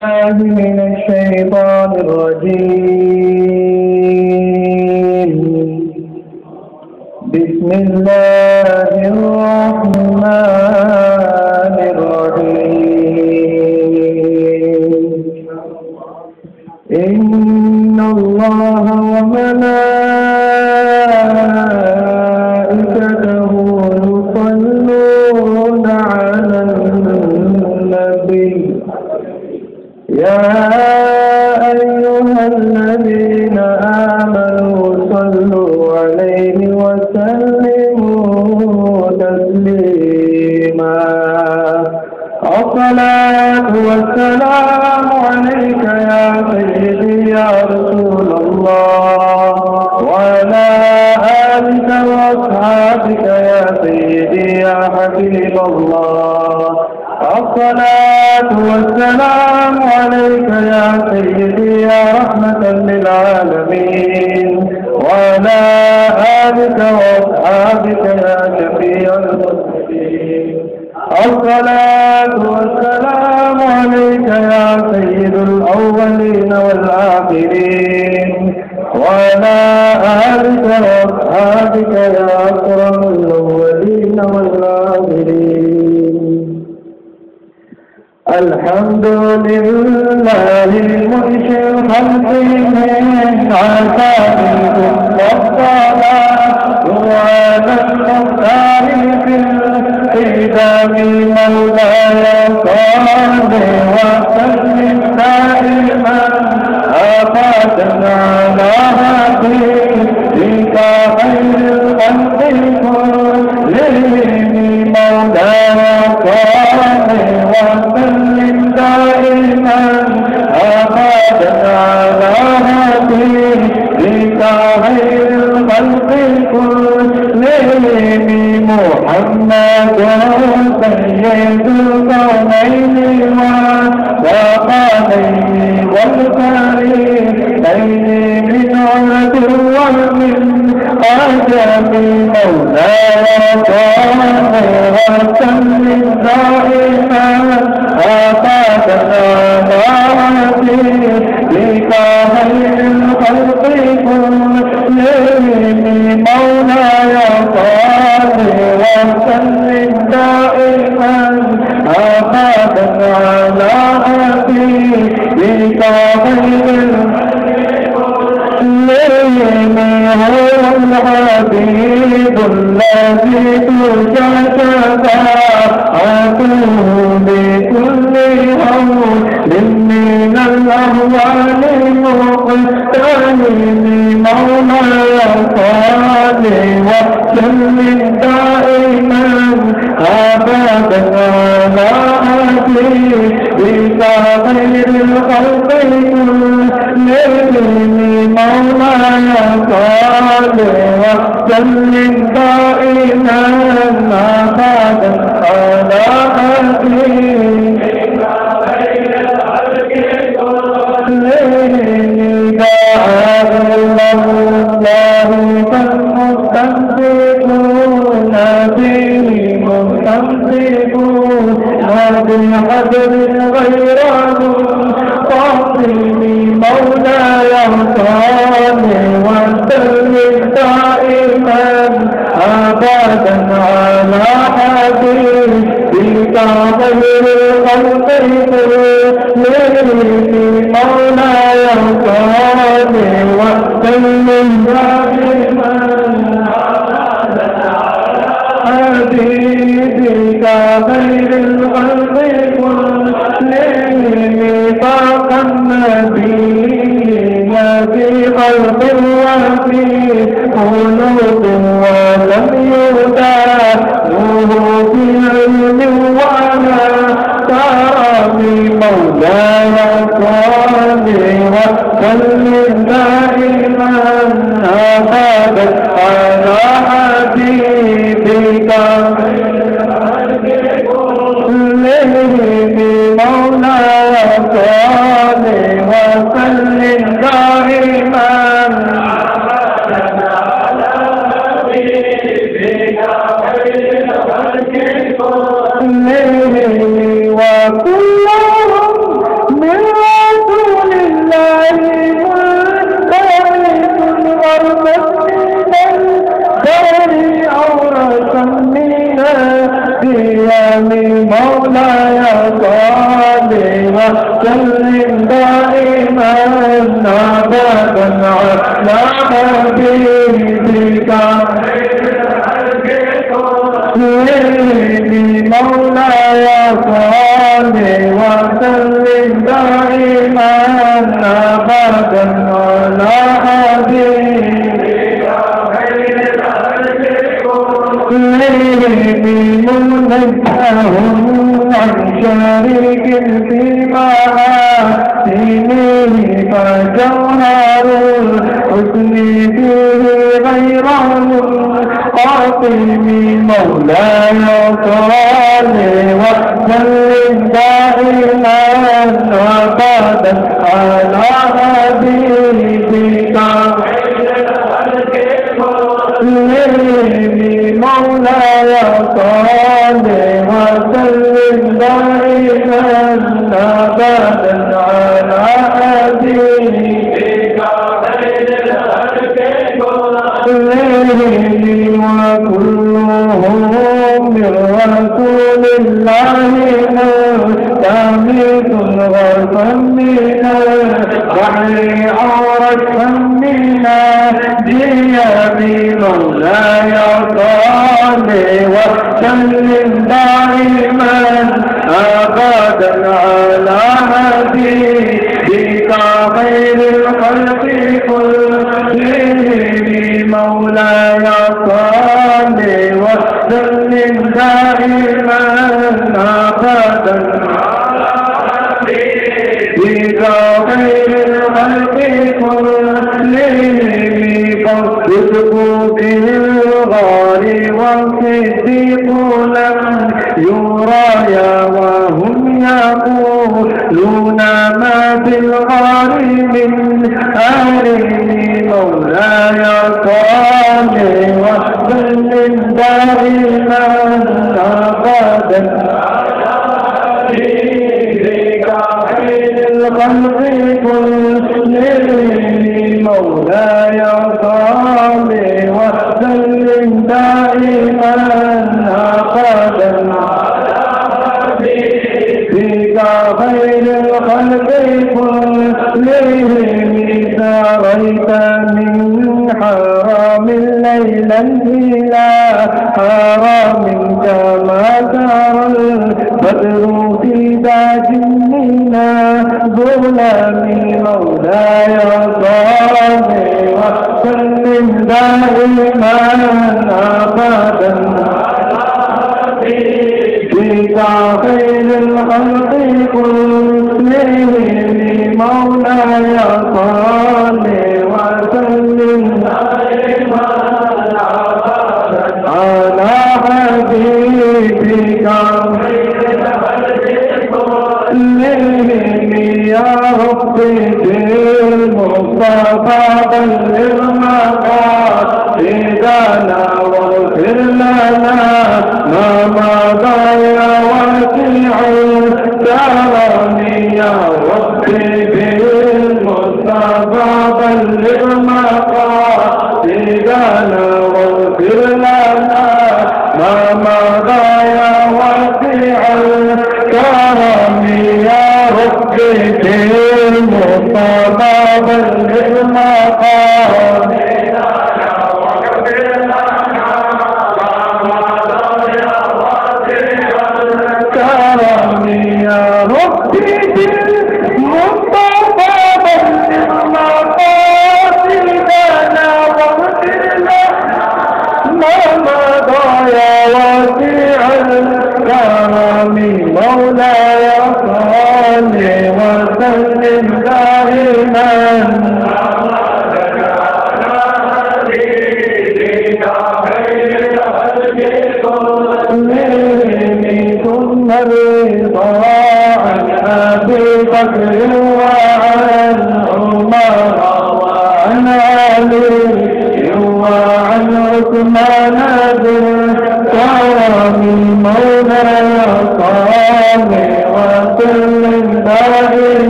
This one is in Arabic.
من الشيطان الرجيم. بسم الله الرحمن الرحيم. إن الله وملائكته يصلون على النبي يا أيها الذين آمنوا صلوا عليه وسلموا تسليما. الصلاة والسلام عليك يا سيدي يا رسول الله، وعلى آلك وأصحابك يا سيدي يا حبيب الله. الصلاة والسلام عليك يا سيدي يا رحمة للعالمين، وعلى آلك وأصحابك يا شفيع المسلمين. الصلاة والسلام عليك يا سيد الأولين والآخرين، وعلى آلك وأصحابك يا أكرم الأولين والآخرين. الحمد لله منشئ الخلق من عذابكم، والصلاة على المختار في القدام مولاي صل وسلم دائما أبدا على حبيبك خير الخلق كلهم مولاي صل وسلم دائما أبدا على حبيبك خير الخلق كلهم محمد سيد الكونين والثقلين والفريقين من عرب ومن عجم مولاي صل وسلم دائما أبدا على حبيبك خير الخلق كلهم مولاي صل وسلم دائما أبدا على حبيبك خير الخلق هو الحبيب الذي ترجى شفاعته بكل هول من الأهوال مقتحم مولاي صل وسلم دائما أبدا على حبيبك خير الخلق كلهم مولاي صل وسلم دائما أبدا على حبيبك خير الخلق كلهم. الله فالمستمسكون به مستمسكون بحبل غيره قاسم مولاي صل وسلم دائما أبدا على حبيبك خير الخلق كلهم مولاي صل وسلم دائما أبدا على حبيبك خير الخلق كلهم. فاق النبيين في خلق وفي قلوب ولم يدانوه في علم ولا كرم مولاي صل وسلم دائما أبدا على حبيبك كلهم مولاي صل وسلم دائما أبدا على حبيبك خير الخلق كلهم. وكلهم من وسلم دائما أبدا على حبيبك مولاي صل وسلم دائما أبدا على حبيبك منزه عن شريك في محاسنه فجوهر الحسن فيه غير منقسم مولاي صل وسلم دائما أبدا على حبيبك مولاي صل وسلم دائما أبدا على حبيبك وكلهم من رسول الله مستميت غرفا من البحر عرشا من ديابي مولاي صل وسلم دائما أبدا على حبيبك خير الخلق كلهم مولاي صل وسلم دائما أبدا بك خير الخلق كلهم فالصدق بالغار والصديق لم يرايا وهم يقولون ما في الغار من آله مولاي صل وسلم دائما أبدا الخلق كلهم مولاي صل وسلم دائما أبدا بك خير الخلق كلهم سريت من حرام ليلا إلى حرام كما ترى البدر في داج من ظلام مولاي صل وسلم دائما أبدا بك خير الخلق كلهم مولاي صل وسلم دائما على حبيبك يا ربي بالمصطفى بلغ مقاصدنا واغفر لنا ما مضى يا واسع الكرم يا ربي بالمصطفى بلغ مقاصدنا واغفر لنا ما مضى يا واسع الكرم يا ربي بالمصطفى بلغ مقاصدنا واغفر لنا ما مضى يا واسع الكرم يا ربي بالمصطفى بلغ مقاصدنا واغفر لنا ما مضى يا واسع الكرم مولاي صل وسلم دائما ثم الرضا عن أبي بكر وعن عمر وعن علي وعن عثمان بالكرم مولاي صل وسلم دائما